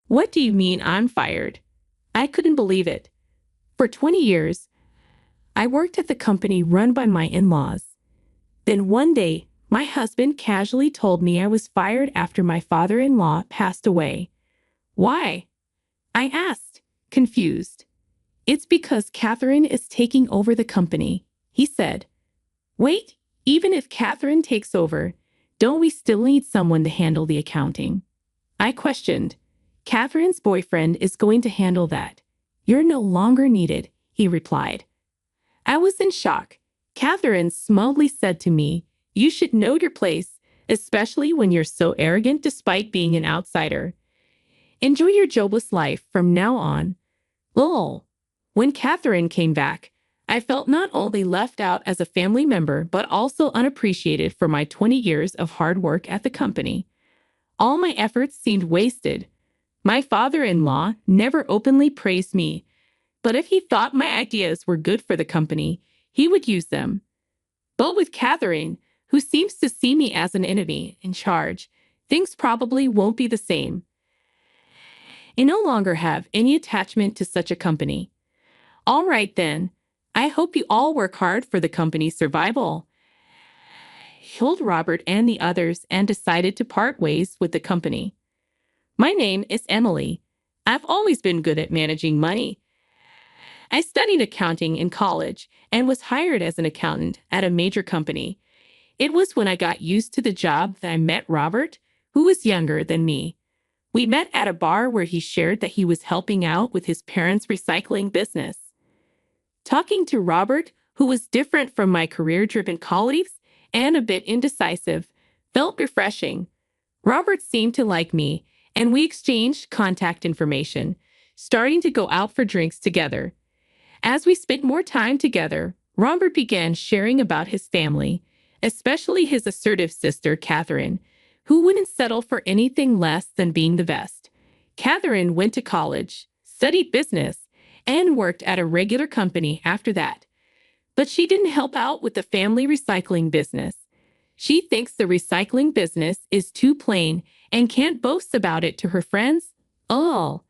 What do you mean I'm fired? I couldn't believe it. For 20 years, I worked at the company run by my in-laws. Then one day, my husband casually told me I was fired after my father-in-law passed away. Why? I asked, confused. It's because Catherine is taking over the company, he said. Wait, even if Catherine takes over, don't we still need someone to handle the accounting? I questioned. Catherine's boyfriend is going to handle that. You're no longer needed, he replied. I was in shock. Catherine smugly said to me, you should know your place, especially when you're so arrogant despite being an outsider. Enjoy your jobless life from now on. Lol. When Catherine came back, I felt not only left out as a family member, but also unappreciated for my 20 years of hard work at the company. All my efforts seemed wasted. My father-in-law never openly praised me, but if he thought my ideas were good for the company, he would use them. But with Catherine, who seems to see me as an enemy in charge, things probably won't be the same. I no longer have any attachment to such a company. All right then, I hope you all work hard for the company's survival. I told Robert and the others and decided to part ways with the company. My name is Emily. I've always been good at managing money. I studied accounting in college and was hired as an accountant at a major company. It was when I got used to the job that I met Robert, who was younger than me. We met at a bar where he shared that he was helping out with his parents' recycling business. Talking to Robert, who was different from my career-driven colleagues and a bit indecisive, felt refreshing. Robert seemed to like me, and we exchanged contact information, starting to go out for drinks together. As we spent more time together, Robert began sharing about his family, especially his assertive sister, Catherine, who wouldn't settle for anything less than being the best. Catherine went to college, studied business, and worked at a regular company after that. But she didn't help out with the family recycling business. She thinks the recycling business is too plain and can't boast about it to her friends. Oh,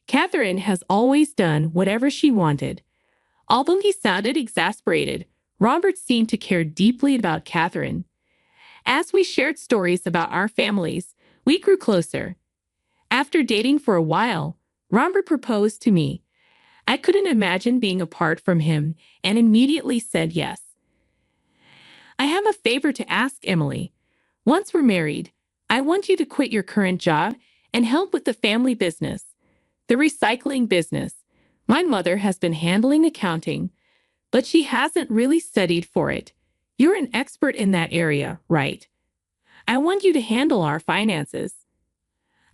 Catherine has always done whatever she wanted. Although he sounded exasperated, Robert seemed to care deeply about Catherine. As we shared stories about our families, we grew closer. After dating for a while, Robert proposed to me. I couldn't imagine being apart from him and immediately said yes. I have a favor to ask, Emily. Once we're married, I want you to quit your current job and help with the family business, the recycling business. My mother has been handling accounting, but she hasn't really studied for it. You're an expert in that area, right? I want you to handle our finances.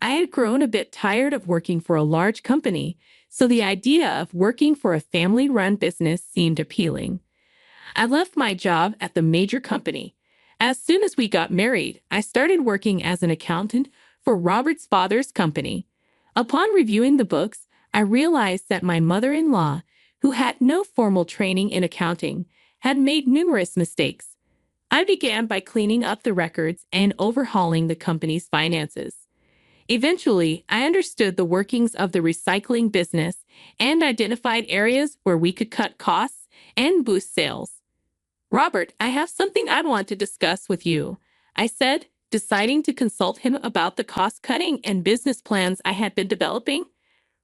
I had grown a bit tired of working for a large company, so the idea of working for a family-run business seemed appealing. I left my job at the major company. As soon as we got married, I started working as an accountant for Robert's father's company. Upon reviewing the books, I realized that my mother-in-law, who had no formal training in accounting, had made numerous mistakes. I began by cleaning up the records and overhauling the company's finances. Eventually, I understood the workings of the recycling business and identified areas where we could cut costs and boost sales. Robert, I have something I want to discuss with you, I said, deciding to consult him about the cost-cutting and business plans I had been developing.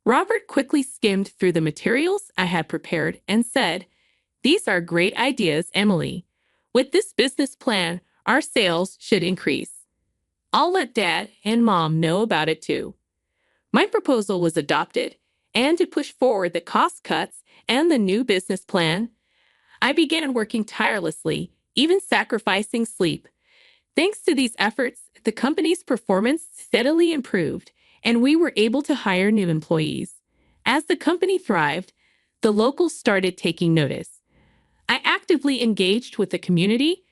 Robert quickly skimmed through the materials I had prepared and said, "These are great ideas, Emily. With this business plan, our sales should increase. I'll let Dad and Mom know about it too." My proposal was adopted, and to push forward the cost cuts and the new business plan, I began working tirelessly, even sacrificing sleep. Thanks to these efforts, the company's performance steadily improved, and we were able to hire new employees. As the company thrived, the locals started taking notice. I actively engaged with the community,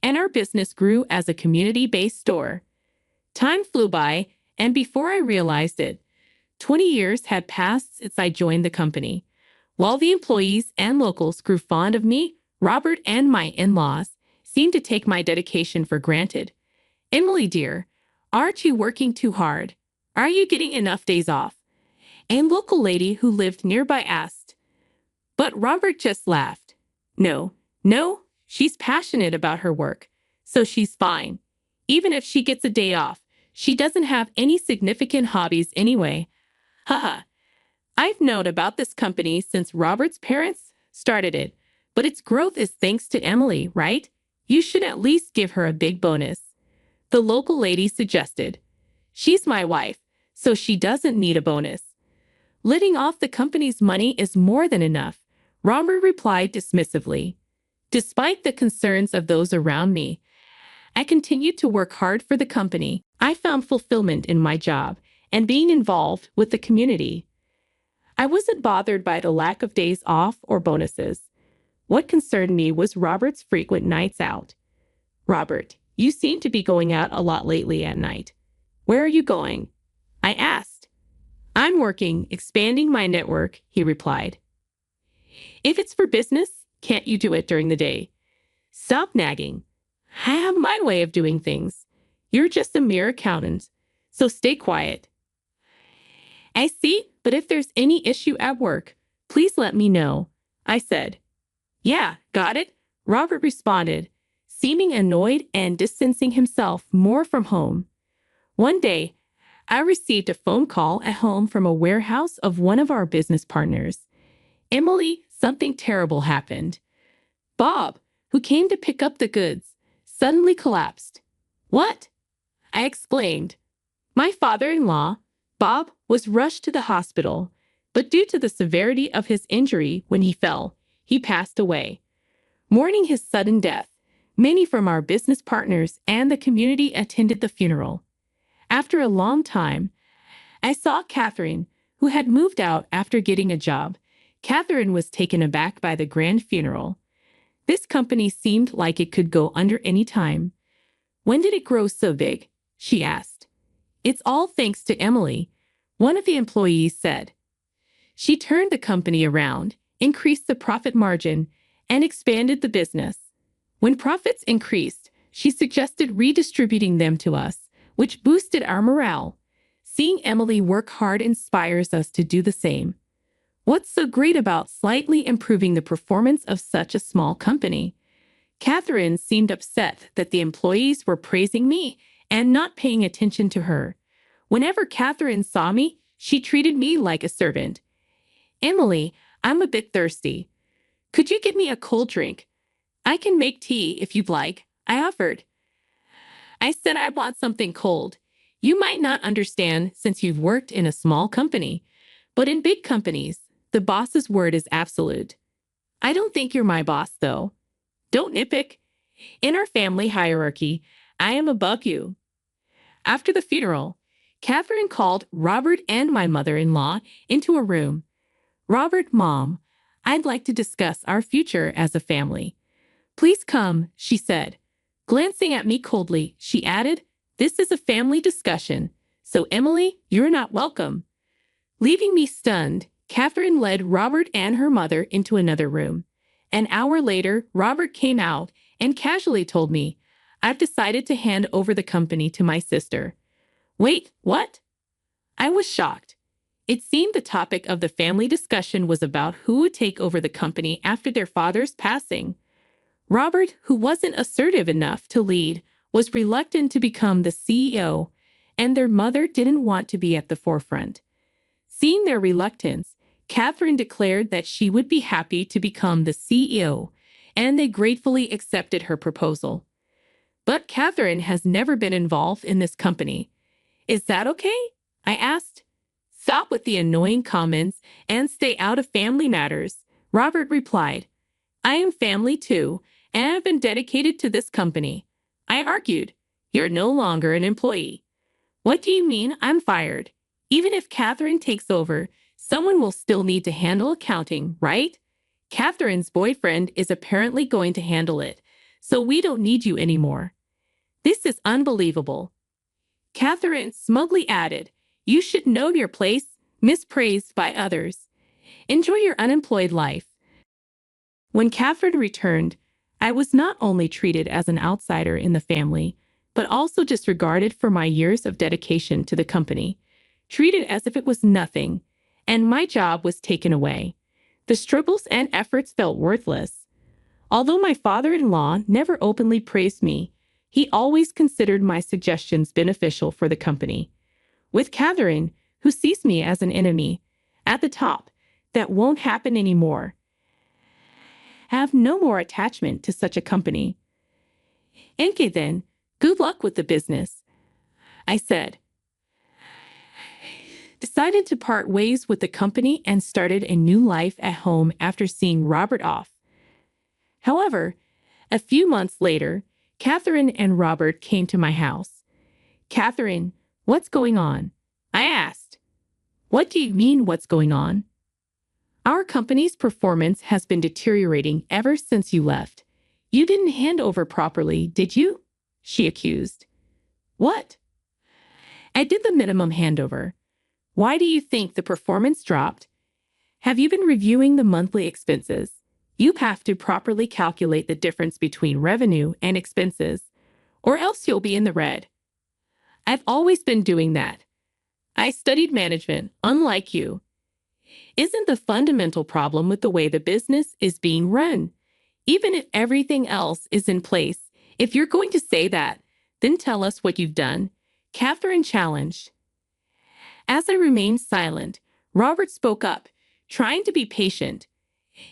and our business grew as a community-based store. Time flew by, and before I realized it, 20 years had passed since I joined the company. While the employees and locals grew fond of me, Robert and my in-laws seemed to take my dedication for granted. "Emily, dear, aren't you working too hard? Are you getting enough days off? A local lady who lived nearby asked. But Robert just laughed. No, she's passionate about her work, so she's fine. Even if she gets a day off, she doesn't have any significant hobbies anyway. Haha. I've known about this company since Robert's parents started it, but its growth is thanks to Emily, right? You should at least give her a big bonus. The local lady suggested. She's my wife, so she doesn't need a bonus. Living off the company's money is more than enough, Robert replied dismissively. Despite the concerns of those around me, I continued to work hard for the company. I found fulfillment in my job and being involved with the community. I wasn't bothered by the lack of days off or bonuses. What concerned me was Robert's frequent nights out. Robert, you seem to be going out a lot lately at night. Where are you going? I asked. I'm working, expanding my network, he replied. If it's for business, can't you do it during the day? Stop nagging. I have my way of doing things. You're just a mere accountant, so stay quiet. I see, but if there's any issue at work, please let me know, I said. Yeah, got it, Robert responded, seeming annoyed and distancing himself more from home. One day, I received a phone call at home from a warehouse of one of our business partners. Emily, something terrible happened. Bob, who came to pick up the goods, suddenly collapsed. What? I exclaimed. My father-in-law, Bob, was rushed to the hospital, but due to the severity of his injury when he fell, he passed away. Mourning his sudden death, many from our business partners and the community attended the funeral. After a long time, I saw Catherine, who had moved out after getting a job. Catherine was taken aback by the grand funeral. This company seemed like it could go under any time. When did it grow so big? She asked. It's all thanks to Emily, one of the employees said. She turned the company around, increased the profit margin, and expanded the business. When profits increased, she suggested redistributing them to us, which boosted our morale. Seeing Emily work hard inspires us to do the same. What's so great about slightly improving the performance of such a small company? Catherine seemed upset that the employees were praising me and not paying attention to her. Whenever Catherine saw me, she treated me like a servant. Emily, I'm a bit thirsty. Could you get me a cold drink? I can make tea if you'd like, I offered. I said I want something cold. You might not understand since you've worked in a small company, but in big companies, the boss's word is absolute. I don't think you're my boss, though. Don't nitpick. In our family hierarchy, I am above you. After the funeral, Catherine called Robert and my mother-in-law into a room. Robert, Mom, I'd like to discuss our future as a family. Please come, she said. Glancing at me coldly, she added, this is a family discussion, so Emily, you're not welcome. Leaving me stunned, Catherine led Robert and her mother into another room. An hour later, Robert came out and casually told me, I've decided to hand over the company to my sister. Wait, what? I was shocked. It seemed the topic of the family discussion was about who would take over the company after their father's passing. Robert, who wasn't assertive enough to lead, was reluctant to become the CEO, and their mother didn't want to be at the forefront. Seeing their reluctance, Catherine declared that she would be happy to become the CEO, and they gratefully accepted her proposal. But Catherine has never been involved in this company. Is that okay? I asked. Stop with the annoying comments and stay out of family matters, Robert replied. I am family too, and have been dedicated to this company. I argued. You're no longer an employee. What do you mean I'm fired? Even if Catherine takes over, someone will still need to handle accounting, right? Catherine's boyfriend is apparently going to handle it, so we don't need you anymore. This is unbelievable. Catherine smugly added, you should know your place, mispraised by others. Enjoy your unemployed life. When Catherine returned, I was not only treated as an outsider in the family, but also disregarded for my years of dedication to the company. treated as if it was nothing, and my job was taken away. The struggles and efforts felt worthless. Although my father-in-law never openly praised me, he always considered my suggestions beneficial for the company. With Catherine, who sees me as an enemy, at the top, that won't happen anymore. Have no more attachment to such a company. Okay then, good luck with the business, I said. Decided to part ways with the company and started a new life at home after seeing Robert off. However, a few months later, Catherine and Robert came to my house. Catherine, what's going on? I asked. What do you mean, what's going on? Our company's performance has been deteriorating ever since you left. You didn't hand over properly, did you? She accused. What? I did the minimum handover. Why do you think the performance dropped? Have you been reviewing the monthly expenses? You have to properly calculate the difference between revenue and expenses, or else you'll be in the red. I've always been doing that. I studied management, unlike you. Isn't the fundamental problem with the way the business is being run? Even if everything else is in place, if you're going to say that, then tell us what you've done. Catherine challenged. As I remained silent, Robert spoke up, trying to be patient.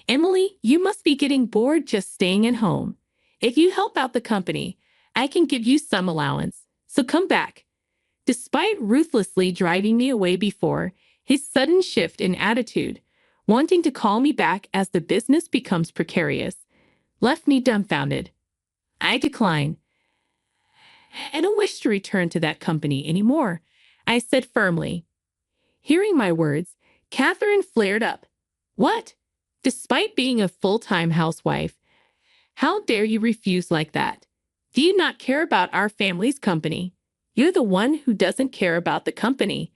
Emily, you must be getting bored just staying at home. If you help out the company, I can give you some allowance, so come back. Despite ruthlessly driving me away before, his sudden shift in attitude, wanting to call me back as the business becomes precarious, left me dumbfounded. I declined. I don't wish to return to that company anymore, I said firmly. Hearing my words, Catherine flared up. What? Despite being a full-time housewife, how dare you refuse like that? Do you not care about our family's company? You're the one who doesn't care about the company.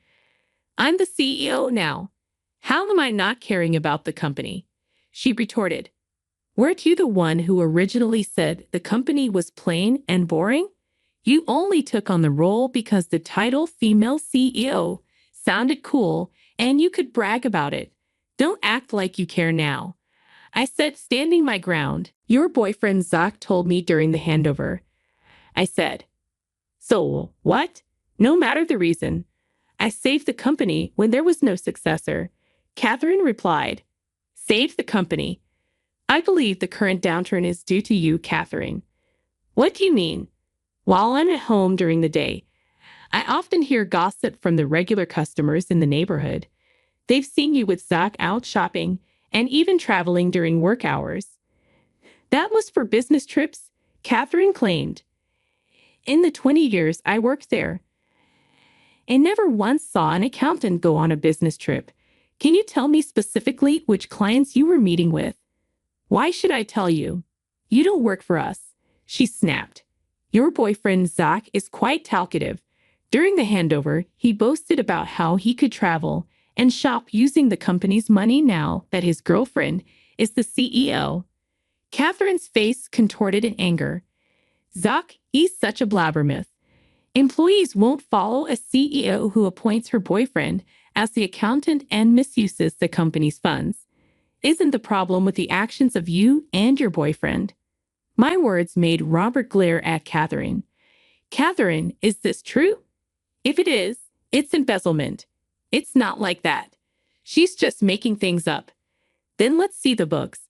I'm the CEO now. How am I not caring about the company? She retorted. Weren't you the one who originally said the company was plain and boring? You only took on the role because the title female CEO sounded cool and you could brag about it. Don't act like you care now. I said, standing my ground. Your boyfriend Zach told me during the handover. I said, so what? No matter the reason. I saved the company when there was no successor. Catherine replied, saved the company. I believe the current downturn is due to you, Catherine. What do you mean? While I'm at home during the day, I often hear gossip from the regular customers in the neighborhood. They've seen you with Zach out shopping and even traveling during work hours. That was for business trips, Catherine claimed. In the 20 years I worked there, I never once saw an accountant go on a business trip. Can you tell me specifically which clients you were meeting with? Why should I tell you? You don't work for us, she snapped. Your boyfriend Zach is quite talkative. During the handover, he boasted about how he could travel and shop using the company's money now that his girlfriend is the CEO. Catherine's face contorted in anger. Zach, he's such a blabbermouth. Employees won't follow a CEO who appoints her boyfriend as the accountant and misuses the company's funds. Isn't the problem with the actions of you and your boyfriend? My words made Robert glare at Catherine. Catherine, is this true? If it is, it's embezzlement. It's not like that. She's just making things up. Then let's see the books.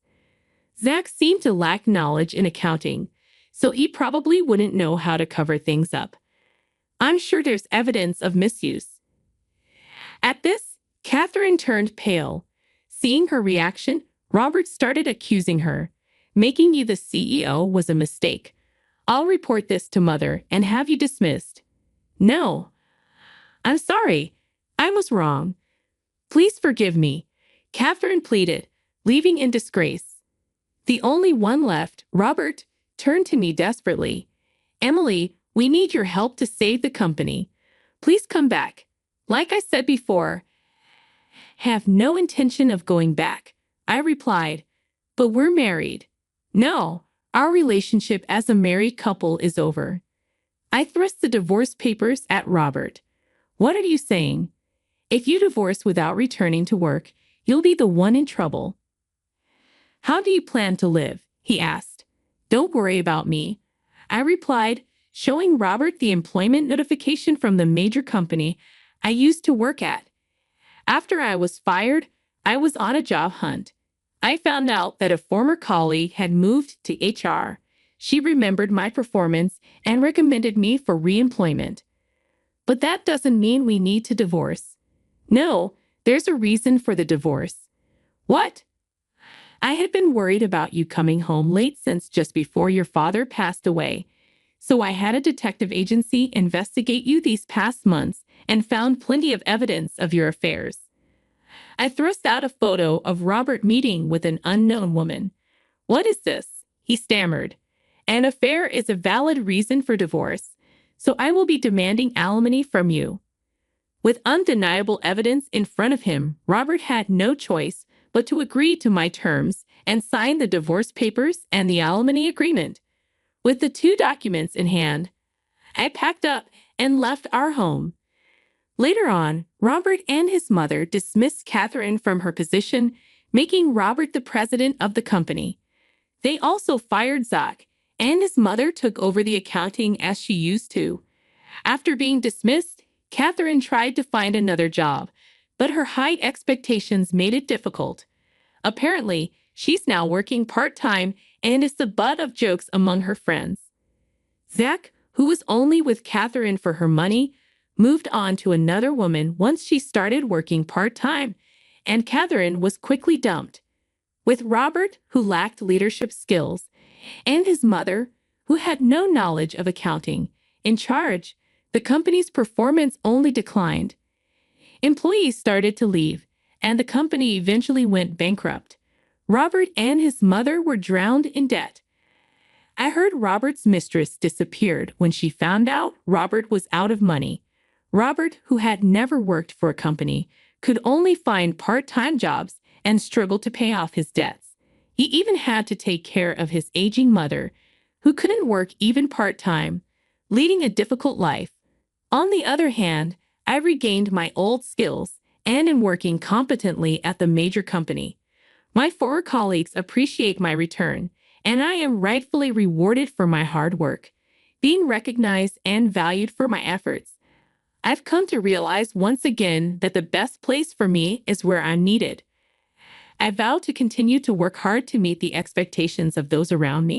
Zach seemed to lack knowledge in accounting, so he probably wouldn't know how to cover things up. I'm sure there's evidence of misuse. At this, Catherine turned pale. Seeing her reaction, Robert started accusing her. Making you the CEO was a mistake. I'll report this to Mother and have you dismissed. No. I'm sorry. I was wrong. Please forgive me, Catherine pleaded, leaving in disgrace. The only one left, Robert, turned to me desperately. Emily, we need your help to save the company. Please come back. Like I said before, have no intention of going back, I replied, but we're married. No, our relationship as a married couple is over. I thrust the divorce papers at Robert. What are you saying? If you divorce without returning to work, you'll be the one in trouble. How do you plan to live? He asked. Don't worry about me, I replied, showing Robert the employment notification from the major company I used to work at. After I was fired, I was on a job hunt. I found out that a former colleague had moved to HR. She remembered my performance and recommended me for re-employment. But that doesn't mean we need to divorce. No, there's a reason for the divorce. What? I had been worried about you coming home late since just before your father passed away. So I had a detective agency investigate you these past months and found plenty of evidence of your affairs. I thrust out a photo of Robert meeting with an unknown woman. What is this? He stammered. An affair is a valid reason for divorce, so I will be demanding alimony from you. With undeniable evidence in front of him, Robert had no choice but to agree to my terms and sign the divorce papers and the alimony agreement. With the two documents in hand, I packed up and left our home. Later on, Robert and his mother dismissed Catherine from her position, making Robert the president of the company. They also fired Zach, and his mother took over the accounting as she used to. After being dismissed, Catherine tried to find another job, but her high expectations made it difficult. Apparently, she's now working part-time and is the butt of jokes among her friends. Zach, who was only with Catherine for her money, moved on to another woman once she started working part-time, and Catherine was quickly dumped. With Robert, who lacked leadership skills, and his mother, who had no knowledge of accounting, in charge, the company's performance only declined. Employees started to leave, and the company eventually went bankrupt. Robert and his mother were drowned in debt. I heard Robert's mistress disappeared when she found out Robert was out of money. Robert, who had never worked for a company, could only find part-time jobs and struggled to pay off his debts. He even had to take care of his aging mother, who couldn't work even part-time, leading a difficult life. On the other hand, I regained my old skills and am working competently at the major company. My former colleagues appreciate my return, and I am rightfully rewarded for my hard work, being recognized and valued for my efforts. I've come to realize once again that the best place for me is where I'm needed. I vow to continue to work hard to meet the expectations of those around me.